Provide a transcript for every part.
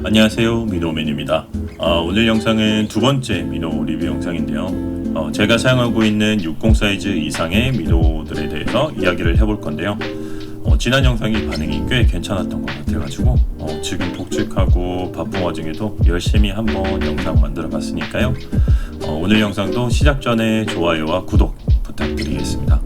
안녕하세요, 민호맨입니다. 오늘 영상은 두 번째 민호 리뷰 영상인데요. 제가 사용하고 있는 60 사이즈 이상의 민호들에 대해서 이야기를 해볼 건데요. 지난 영상이 반응이 꽤 괜찮았던 것 같아가지고 지금 복직하고 바쁜 와중에도 열심히 한번 영상 만들어 봤으니까요. 오늘 영상도 시작 전에 좋아요와 구독 부탁드리겠습니다.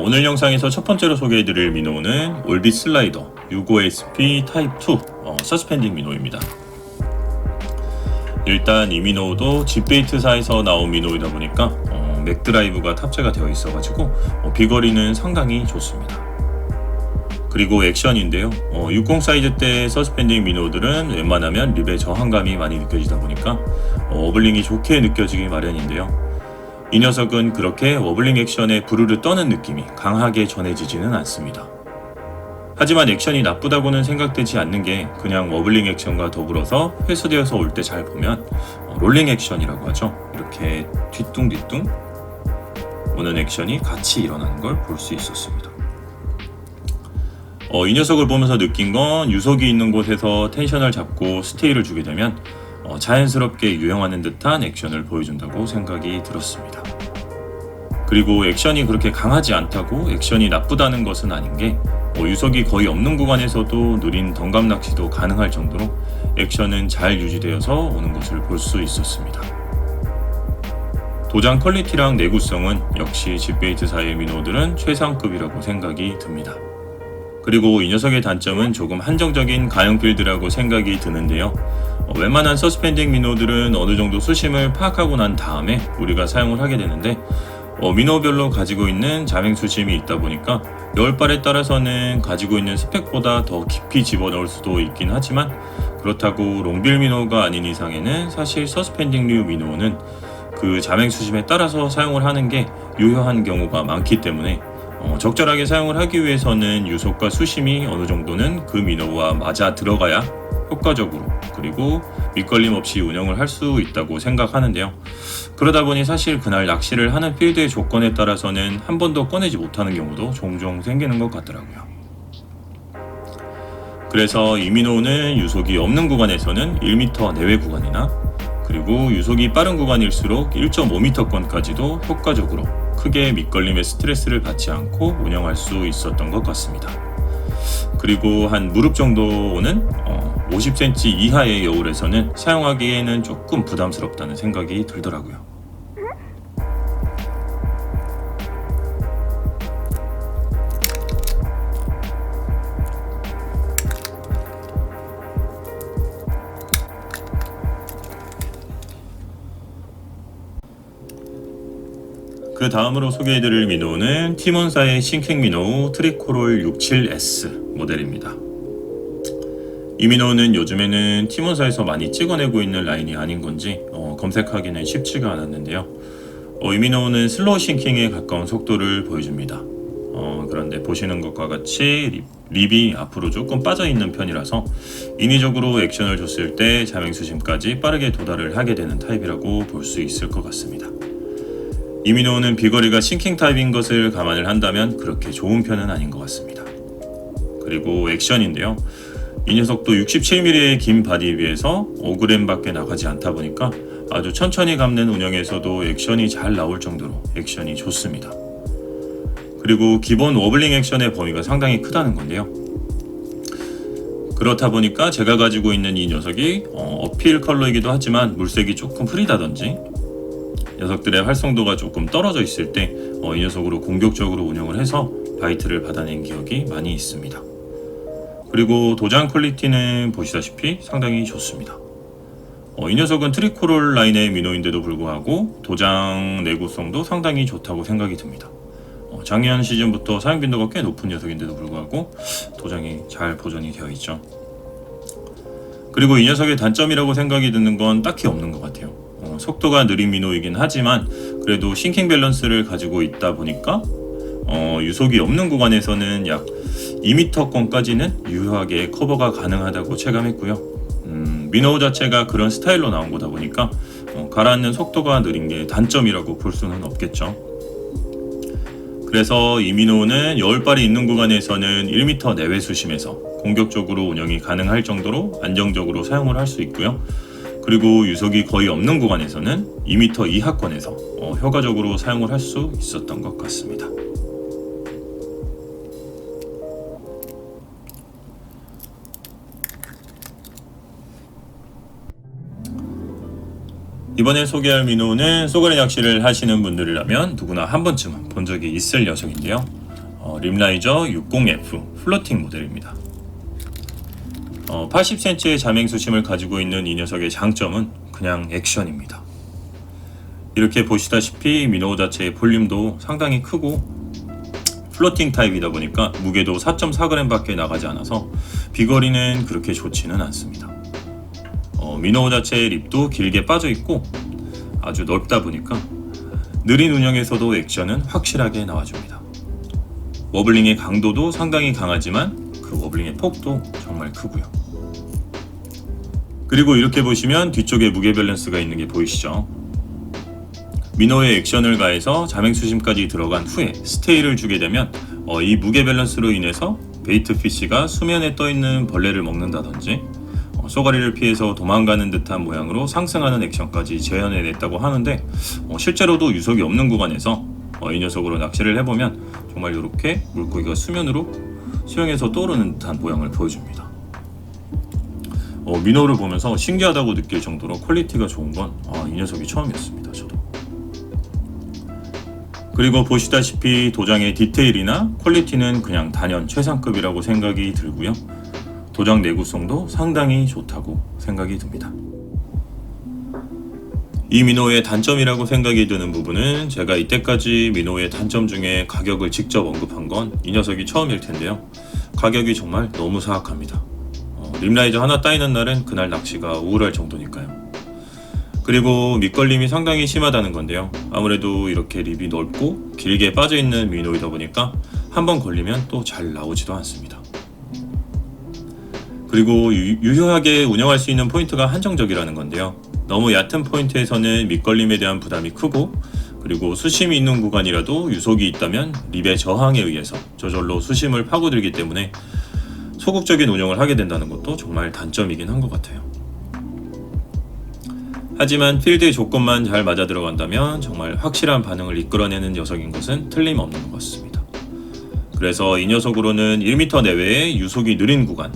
오늘 영상에서 첫 번째로 소개해드릴 민호는 올빗 슬라이더 65SP 타입 2 서스펜딩 민호입니다. 일단 이 민호도 집베이트사에서 나온 민호이다 보니까 맥드라이브가 탑재가 되어 있어가지고 비거리는 상당히 좋습니다. 그리고 액션인데요. 60 사이즈대 서스펜딩 민호들은 웬만하면 립의 저항감이 많이 느껴지다 보니까 어블링이 좋게 느껴지기 마련인데요. 이 녀석은 그렇게 워블링 액션에 부르르 떠는 느낌이 강하게 전해지지는 않습니다. 하지만 액션이 나쁘다고는 생각되지 않는 게 그냥 워블링 액션과 더불어서 회수되어서 올 때 잘 보면 롤링 액션이라고 하죠. 이렇게 뒤뚱뒤뚱 오는 액션이 같이 일어나는 걸 볼 수 있었습니다. 이 녀석을 보면서 느낀 건 유속이 있는 곳에서 텐션을 잡고 스테이를 주게 되면 자연스럽게 유영하는 듯한 액션을 보여준다고 생각이 들었습니다. 그리고 액션이 그렇게 강하지 않다고 액션이 나쁘다는 것은 아닌 게 유속이 거의 없는 구간에서도 느린 덩감 낚시도 가능할 정도로 액션은 잘 유지되어서 오는 것을 볼 수 있었습니다. 도장 퀄리티랑 내구성은 역시 집베이트사의 민호들은 최상급이라고 생각이 듭니다. 그리고 이 녀석의 단점은 조금 한정적인 가용 필드라고 생각이 드는데요. 웬만한 서스펜딩 민호들은 어느 정도 수심을 파악하고 난 다음에 우리가 사용을 하게 되는데 민호별로 가지고 있는 자맹 수심이 있다 보니까 여울발에 따라서는 가지고 있는 스펙보다 더 깊이 집어넣을 수도 있긴 하지만 그렇다고 롱빌 민호가 아닌 이상에는 사실 서스펜딩류 민호는 그 자맹 수심에 따라서 사용을 하는 게 유효한 경우가 많기 때문에 적절하게 사용을 하기 위해서는 유속과 수심이 어느 정도는 그 민호와 맞아 들어가야 효과적으로 그리고 밑걸림 없이 운영을 할 수 있다고 생각하는데요. 그러다 보니 사실 그날 낚시를 하는 필드의 조건에 따라서는 한 번도 꺼내지 못하는 경우도 종종 생기는 것 같더라고요. 그래서 이 민호는 유속이 없는 구간에서는 1m 내외 구간이나 그리고 유속이 빠른 구간일수록 1.5m권까지도 효과적으로 크게 밑걸림의 스트레스를 받지 않고 운영할 수 있었던 것 같습니다. 그리고 한 무릎 정도는 50cm 이하의 여울에서는 사용하기에는 조금 부담스럽다는 생각이 들더라고요. 그 다음으로 소개해드릴 민호는 티몬사의 싱킹 민호 트리코롤 67S 모델입니다. 이 민호는 요즘에는 티몬사에서 많이 찍어내고 있는 라인이 아닌 건지 검색하기는 쉽지가 않았는데요. 이 민호는 슬로우 싱킹에 가까운 속도를 보여줍니다. 그런데 보시는 것과 같이 립이 앞으로 조금 빠져있는 편이라서 인위적으로 액션을 줬을 때 자맹수심까지 빠르게 도달을 하게 되는 타입이라고 볼 수 있을 것 같습니다. 이 민호는 비거리가 싱킹 타입인 것을 감안을 한다면 그렇게 좋은 편은 아닌 것 같습니다. 그리고 액션인데요. 이 녀석도 67mm의 긴 바디에 비해서 5g 밖에 나가지 않다 보니까 아주 천천히 감는 운영에서도 액션이 잘 나올 정도로 액션이 좋습니다. 그리고 기본 워블링 액션의 범위가 상당히 크다는 건데요. 그렇다 보니까 제가 가지고 있는 이 녀석이 어필 컬러이기도 하지만 물색이 조금 흐리다든지 녀석들의 활성도가 조금 떨어져 있을 때 이 녀석으로 공격적으로 운영을 해서 바이트를 받아낸 기억이 많이 있습니다. 그리고 도장 퀄리티는 보시다시피 상당히 좋습니다. 이 녀석은 트리코롤 라인의 민호인데도 불구하고 도장 내구성도 상당히 좋다고 생각이 듭니다. 작년 시즌부터 사용 빈도가 꽤 높은 녀석인데도 불구하고 도장이 잘 보존이 되어 있죠. 그리고 이 녀석의 단점이라고 생각이 드는 건 딱히 없는 것 같아요. 속도가 느린 민호이긴 하지만 그래도 싱킹 밸런스를 가지고 있다 보니까 유속이 없는 구간에서는 약 2m권까지는 유효하게 커버가 가능하다고 체감했고요. 미노우 자체가 그런 스타일로 나온 거다 보니까 가라앉는 속도가 느린 게 단점이라고 볼 수는 없겠죠. 그래서 이 미노우는 여울발이 있는 구간에서는 1m 내외 수심에서 공격적으로 운영이 가능할 정도로 안정적으로 사용을 할 수 있고요. 그리고 유속이 거의 없는 구간에서는 2m 이하권에서 효과적으로 사용을 할 수 있었던 것 같습니다. 이번에 소개할 미노우는 쏘가리 낚시를 하시는 분들이라면 누구나 한 번쯤은 본 적이 있을 녀석인데요. 림라이저 60F 플로팅 모델입니다. 80cm의 자맹 수심을 가지고 있는 이 녀석의 장점은 그냥 액션입니다. 이렇게 보시다시피 미노우 자체의 볼륨도 상당히 크고 플로팅 타입이다 보니까 무게도 4.4g 밖에 나가지 않아서 비거리는 그렇게 좋지는 않습니다. 미노우 자체의 립도 길게 빠져 있고 아주 넓다 보니까 느린 운영에서도 액션은 확실하게 나와줍니다. 워블링의 강도도 상당히 강하지만 그 워블링의 폭도 정말 크고요. 그리고 이렇게 보시면 뒤쪽에 무게 밸런스가 있는 게 보이시죠? 미노우의 액션을 가해서 자맹 수심까지 들어간 후에 스테이를 주게 되면 이 무게 밸런스로 인해서 베이트 피쉬가 수면에 떠 있는 벌레를 먹는다든지 쏘가리를 피해서 도망가는 듯한 모양으로 상승하는 액션까지 재현해냈다고 하는데 실제로도 유속이 없는 구간에서 이 녀석으로 낚시를 해보면 정말 이렇게 물고기가 수영에서 떠오르는 듯한 모양을 보여줍니다. 미노우를 보면서 신기하다고 느낄 정도로 퀄리티가 좋은 건 이 녀석이 처음이었습니다. 저도. 그리고 보시다시피 도장의 디테일이나 퀄리티는 그냥 단연 최상급이라고 생각이 들고요. 도장 내구성도 상당히 좋다고 생각이 듭니다. 이 미노우의 단점이라고 생각이 드는 부분은 제가 이때까지 미노우의 단점 중에 가격을 직접 언급한 건 이 녀석이 처음일 텐데요. 가격이 정말 너무 사악합니다. 림라이저 하나 따이는 날은 그날 낚시가 우울할 정도니까요. 그리고 밑걸림이 상당히 심하다는 건데요. 아무래도 이렇게 립이 넓고 길게 빠져있는 미노우이다 보니까 한번 걸리면 또 잘 나오지도 않습니다. 그리고 유효하게 운영할 수 있는 포인트가 한정적이라는 건데요. 너무 얕은 포인트에서는 밑걸림에 대한 부담이 크고 그리고 수심이 있는 구간이라도 유속이 있다면 립의 저항에 의해서 저절로 수심을 파고들기 때문에 소극적인 운영을 하게 된다는 것도 정말 단점이긴 한 것 같아요. 하지만 필드의 조건만 잘 맞아 들어간다면 정말 확실한 반응을 이끌어내는 녀석인 것은 틀림없는 것 같습니다. 그래서 이 녀석으로는 1m 내외의 유속이 느린 구간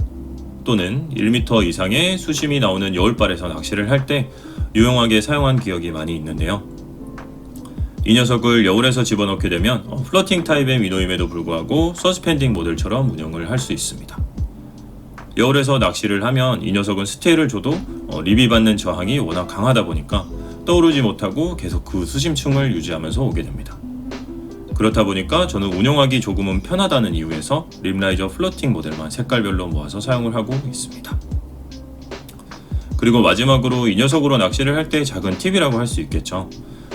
또는 1m 이상의 수심이 나오는 여울발에서 낚시를 할 때 유용하게 사용한 기억이 많이 있는데요. 이 녀석을 여울에서 집어넣게 되면 플로팅 타입의 미노임에도 불구하고 서스펜딩 모델처럼 운영을 할 수 있습니다. 여울에서 낚시를 하면 이 녀석은 스테이를 줘도 립이 받는 저항이 워낙 강하다 보니까 떠오르지 못하고 계속 그 수심층을 유지하면서 오게 됩니다. 그렇다 보니까 저는 운영하기 조금은 편하다는 이유에서 림라이저 플로팅 모델만 색깔별로 모아서 사용을 하고 있습니다. 그리고 마지막으로 이 녀석으로 낚시를 할 때 작은 팁이라고 할 수 있겠죠.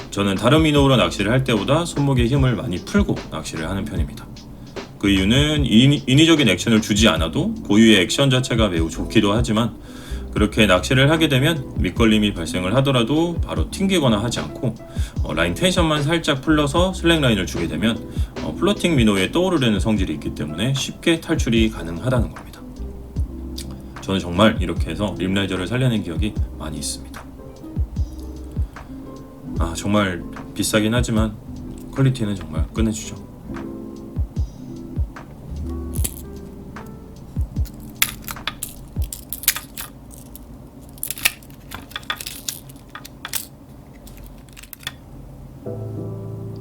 저는 다른 미노우로 낚시를 할 때보다 손목에 힘을 많이 풀고 낚시를 하는 편입니다. 그 이유는 인위적인 액션을 주지 않아도 고유의 액션 자체가 매우 좋기도 하지만 그렇게 낚시를 하게 되면 밑걸림이 발생을 하더라도 바로 튕기거나 하지 않고 라인 텐션만 살짝 풀러서 슬랙 라인을 주게 되면 플로팅 미노에 떠오르려는 성질이 있기 때문에 쉽게 탈출이 가능하다는 겁니다. 저는 정말 이렇게 해서 림라이저를 살려낸 기억이 많이 있습니다. 정말 비싸긴 하지만 퀄리티는 정말 끝내주죠.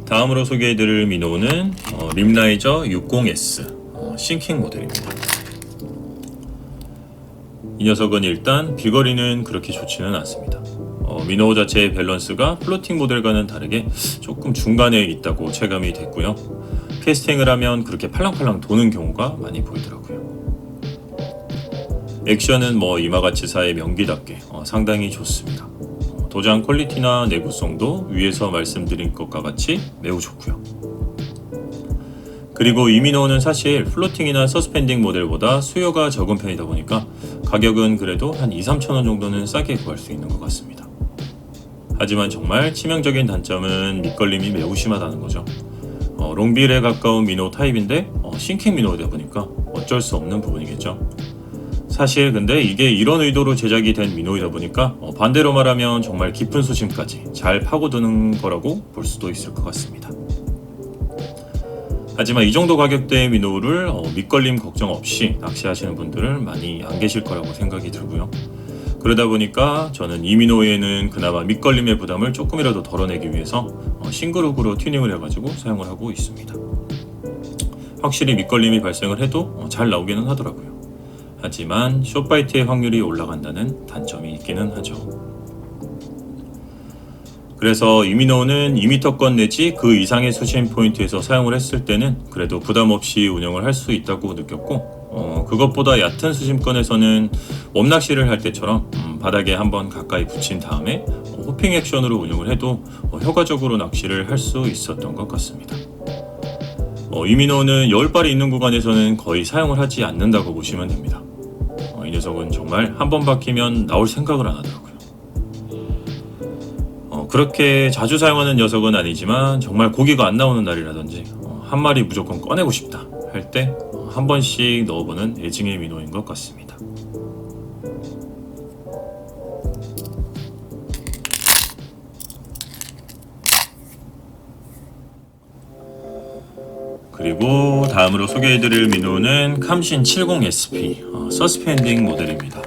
다음으로 소개해드릴 미노우는 림라이저 60S 싱킹 모델입니다. 이 녀석은 일단 비거리는 그렇게 좋지는 않습니다. 미노우 자체의 밸런스가 플로팅 모델과는 다르게 조금 중간에 있다고 체감이 됐고요. 캐스팅을 하면 그렇게 팔랑팔랑 도는 경우가 많이 보이더라고요. 액션은 이마가치사의 명기답게 상당히 좋습니다. 도장 퀄리티나 내구성도 위에서 말씀드린 것과 같이 매우 좋고요. 그리고 이 미노는 사실 플로팅이나 서스펜딩 모델보다 수요가 적은 편이다 보니까 가격은 그래도 한 2-3천원 정도는 싸게 구할 수 있는 것 같습니다. 하지만 정말 치명적인 단점은 밑걸림이 매우 심하다는 거죠. 롱빌에 가까운 미노 타입인데 싱킹 미노이다 보니까 어쩔 수 없는 부분이겠죠. 사실 근데 이게 이런 의도로 제작이 된 미노이다 보니까 반대로 말하면 정말 깊은 수심까지 잘 파고드는 거라고 볼 수도 있을 것 같습니다. 하지만 이 정도 가격대의 미노를 밑걸림 걱정 없이 낚시하시는 분들은 많이 안 계실 거라고 생각이 들고요. 그러다 보니까 저는 이 미노에는 그나마 밑걸림의 부담을 조금이라도 덜어내기 위해서 싱글훅으로 튜닝을 해가지고 사용을 하고 있습니다. 확실히 밑걸림이 발생을 해도 잘 나오기는 하더라고요. 하지만 숏바이트의 확률이 올라간다는 단점이 있기는 하죠. 그래서 이 미노는 2m권 내지 그 이상의 수심 포인트에서 사용을 했을 때는 그래도 부담 없이 운영을 할 수 있다고 느꼈고 그것보다 얕은 수심권에서는 웜낚시를 할 때처럼 바닥에 한번 가까이 붙인 다음에 호핑 액션으로 운영을 해도 효과적으로 낚시를 할 수 있었던 것 같습니다. 이 미노는 여울발이 있는 구간에서는 거의 사용을 하지 않는다고 보시면 됩니다. 이 녀석은 정말 한번 박히면 나올 생각을 안 하더라고요. 그렇게 자주 사용하는 녀석은 아니지만 정말 고기가 안 나오는 날이라든지 한 마리 무조건 꺼내고 싶다 할 때 한 번씩 넣어보는 애증의 미노인 것 같습니다. 그리고 다음으로 소개해드릴 미노는 캄신 70SP 서스펜딩 모델입니다.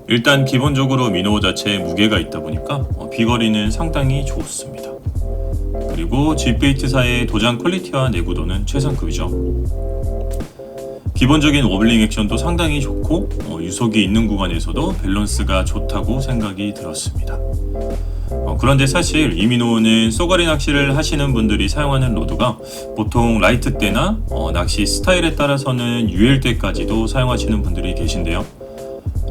일단 기본적으로 미노 자체에 무게가 있다 보니까 비거리는 상당히 좋습니다. 그리고 G베이트사의 도장 퀄리티와 내구도는 최상급이죠. 기본적인 워블링 액션도 상당히 좋고 유속이 있는 구간에서도 밸런스가 좋다고 생각이 들었습니다. 그런데 사실 이 미노는 쏘가리 낚시를 하시는 분들이 사용하는 로드가 보통 라이트 때나 낚시 스타일에 따라서는 UL 때까지도 사용하시는 분들이 계신데요.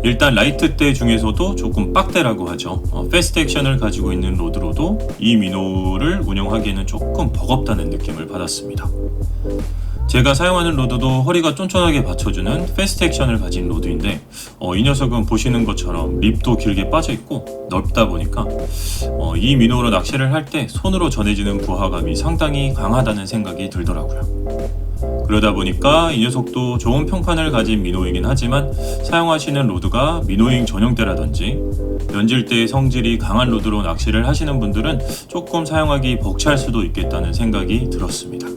일단 라이트 때 중에서도 조금 빡대라고 하죠. 패스트 액션을 가지고 있는 로드로도 이 미노를 운영하기에는 조금 버겁다는 느낌을 받았습니다. 제가 사용하는 로드도 허리가 쫀쫀하게 받쳐주는 패스트 액션을 가진 로드인데 이 녀석은 보시는 것처럼 립도 길게 빠져있고 넓다 보니까 이 미노로 낚시를 할 때 손으로 전해지는 부하감이 상당히 강하다는 생각이 들더라고요. 그러다 보니까 이 녀석도 좋은 평판을 가진 미노이긴 하지만 사용하시는 로드가 미노잉 전용대라든지 연질대의 성질이 강한 로드로 낚시를 하시는 분들은 조금 사용하기 벅찰 수도 있겠다는 생각이 들었습니다.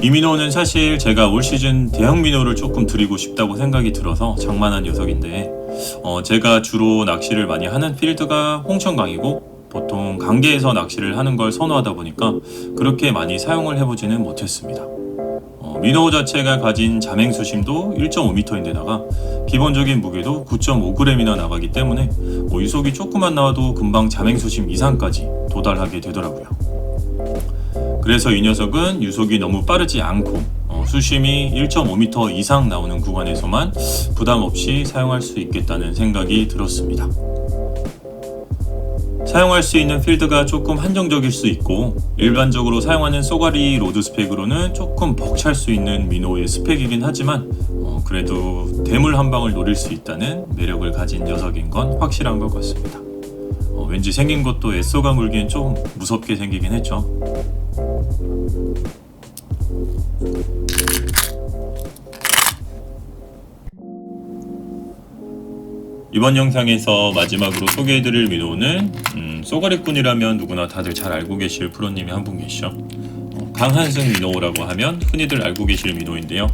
이 미노는 사실 제가 올 시즌 대형 미노를 조금 드리고 싶다고 생각이 들어서 장만한 녀석인데 제가 주로 낚시를 많이 하는 필드가 홍천강이고 보통 강계에서 낚시를 하는 걸 선호하다 보니까 그렇게 많이 사용을 해보지는 못했습니다. 미노 자체가 가진 자맹 수심도 1.5m인데다가 기본적인 무게도 9.5g이나 나가기 때문에 유속이 조금만 나와도 금방 자맹 수심 이상까지 도달하게 되더라고요. 그래서 이 녀석은 유속이 너무 빠르지 않고 수심이 1.5m 이상 나오는 구간에서만 부담 없이 사용할 수 있겠다는 생각이 들었습니다. 사용할 수 있는 필드가 조금 한정적일 수 있고 일반적으로 사용하는 쏘가리 로드 스펙으로는 조금 벅찰 수 있는 미노의 스펙이긴 하지만 그래도 대물 한 방을 노릴 수 있다는 매력을 가진 녀석인 건 확실한 것 같습니다. 왠지 생긴 것도 에쏘가 물기엔 좀 무섭게 생기긴 했죠. 이번 영상에서 마지막으로 소개해드릴 미노는 쏘가리꾼이라면 누구나 다들 잘 알고 계실 프로님이 한 분 계시죠. 강한승 미노라고 하면 흔히들 알고 계실 미노인데요.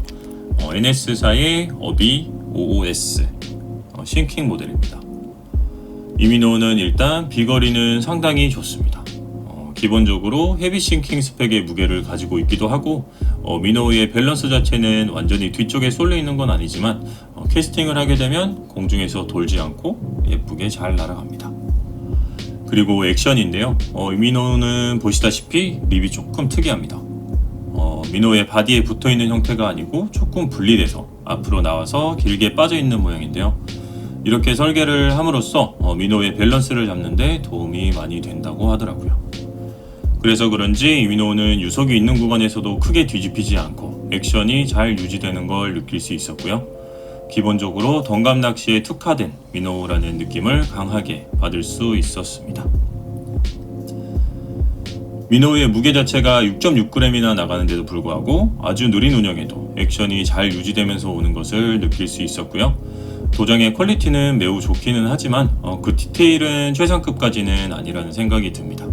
NS사의 어비 55S 싱킹 모델입니다. 이 미노는 일단 비거리는 상당히 좋습니다. 기본적으로 헤비 싱킹 스펙의 무게를 가지고 있기도 하고 미노의 밸런스 자체는 완전히 뒤쪽에 쏠려 있는 건 아니지만 캐스팅을 하게 되면 공중에서 돌지 않고 예쁘게 잘 날아갑니다. 그리고 액션인데요. 이 미노는 보시다시피 립이 조금 특이합니다. 미노의 바디에 붙어있는 형태가 아니고 조금 분리돼서 앞으로 나와서 길게 빠져있는 모양인데요. 이렇게 설계를 함으로써 미노의 밸런스를 잡는 데 도움이 많이 된다고 하더라고요. 그래서 그런지 이민호는 유속이 있는 구간에서도 크게 뒤집히지 않고 액션이 잘 유지되는 걸 느낄 수 있었고요. 기본적으로 던감 낚시에 특화된 미노우라는 느낌을 강하게 받을 수 있었습니다. 미노우의 무게 자체가 6.6g이나 나가는데도 불구하고 아주 느린 운영에도 액션이 잘 유지되면서 오는 것을 느낄 수 있었고요. 도장의 퀄리티는 매우 좋기는 하지만 그 디테일은 최상급까지는 아니라는 생각이 듭니다.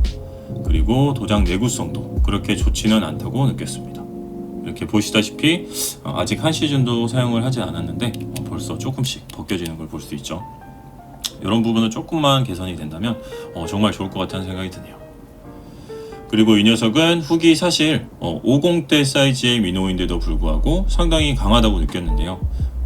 그리고 도장 내구성도 그렇게 좋지는 않다고 느꼈습니다. 이렇게 보시다시피 아직 한 시즌도 사용을 하지 않았는데 벌써 조금씩 벗겨지는 걸 볼 수 있죠. 이런 부분은 조금만 개선이 된다면 정말 좋을 것 같다는 생각이 드네요. 그리고 이 녀석은 훅이 사실 50대 사이즈의 미노인데도 불구하고 상당히 강하다고 느꼈는데요.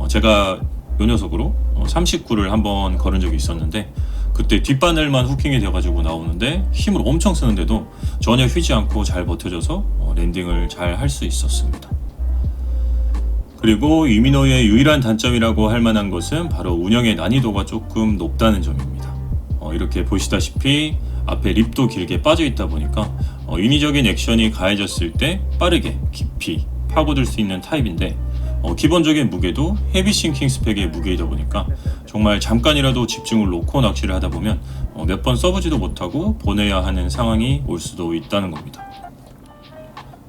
제가 이 녀석으로 39를 한번 걸은 적이 있었는데 그때 뒷바늘만 후킹이 돼가지고 나오는데 힘을 엄청 쓰는데도 전혀 휘지 않고 잘 버텨줘서 랜딩을 잘 할 수 있었습니다. 그리고 이민호의 유일한 단점이라고 할 만한 것은 바로 운영의 난이도가 조금 높다는 점입니다. 이렇게 보시다시피 앞에 립도 길게 빠져 있다 보니까 인위적인 액션이 가해졌을 때 빠르게 깊이 파고들 수 있는 타입인데 기본적인 무게도 헤비 싱킹 스펙의 무게이다 보니까 정말 잠깐이라도 집중을 놓고 낚시를 하다 보면 몇 번 써보지도 못하고 보내야 하는 상황이 올 수도 있다는 겁니다.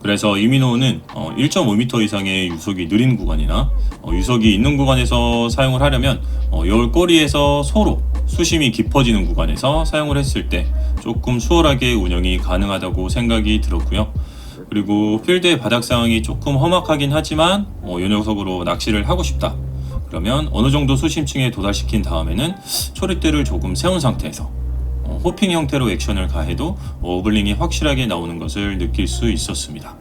그래서 이민호는 1.5m 이상의 유속이 느린 구간이나 유속이 있는 구간에서 사용을 하려면 여울 꼬리에서 소로 수심이 깊어지는 구간에서 사용을 했을 때 조금 수월하게 운영이 가능하다고 생각이 들었고요. 그리고 필드의 바닥 상황이 조금 험악하긴 하지만 이 녀석으로 낚시를 하고 싶다 그러면 어느 정도 수심층에 도달시킨 다음에는 초리대를 조금 세운 상태에서 호핑 형태로 액션을 가해도 어블링이 확실하게 나오는 것을 느낄 수 있었습니다.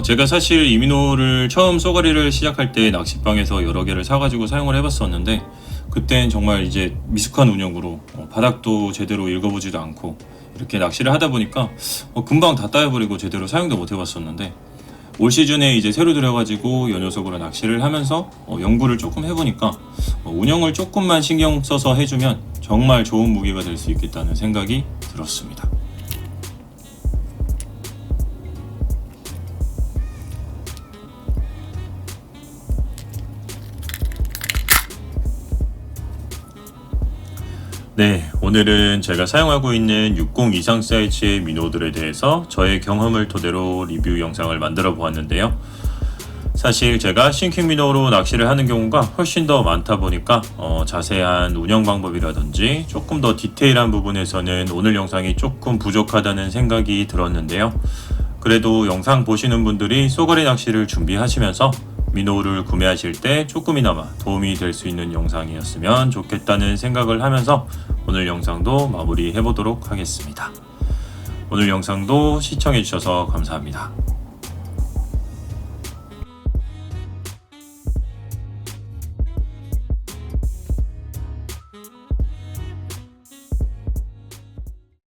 제가 사실 이민호를 처음 쏘가리를 시작할 때 낚시방에서 여러 개를 사가지고 사용을 해봤었는데 그땐 정말 이제 미숙한 운영으로 바닥도 제대로 읽어보지도 않고 이렇게 낚시를 하다 보니까 금방 다 따여버리고 제대로 사용도 못 해봤었는데 올 시즌에 이제 새로 들여가지고 이 녀석으로 낚시를 하면서 연구를 조금 해보니까 운영을 조금만 신경 써서 해주면 정말 좋은 무게가 될 수 있겠다는 생각이 들었습니다. 네, 오늘은 제가 사용하고 있는 60 이상 사이즈의 미노들에 대해서 저의 경험을 토대로 리뷰 영상을 만들어 보았는데요. 사실 제가 싱킹 미노로 낚시를 하는 경우가 훨씬 더 많다 보니까 자세한 운영 방법이라든지 조금 더 디테일한 부분에서는 오늘 영상이 조금 부족하다는 생각이 들었는데요. 그래도 영상 보시는 분들이 쏘가리 낚시를 준비하시면서 미노를 구매하실 때 조금이나마 도움이 될 수 있는 영상이었으면 좋겠다는 생각을 하면서 오늘 영상도 마무리해 보도록 하겠습니다. 오늘 영상도 시청해 주셔서 감사합니다.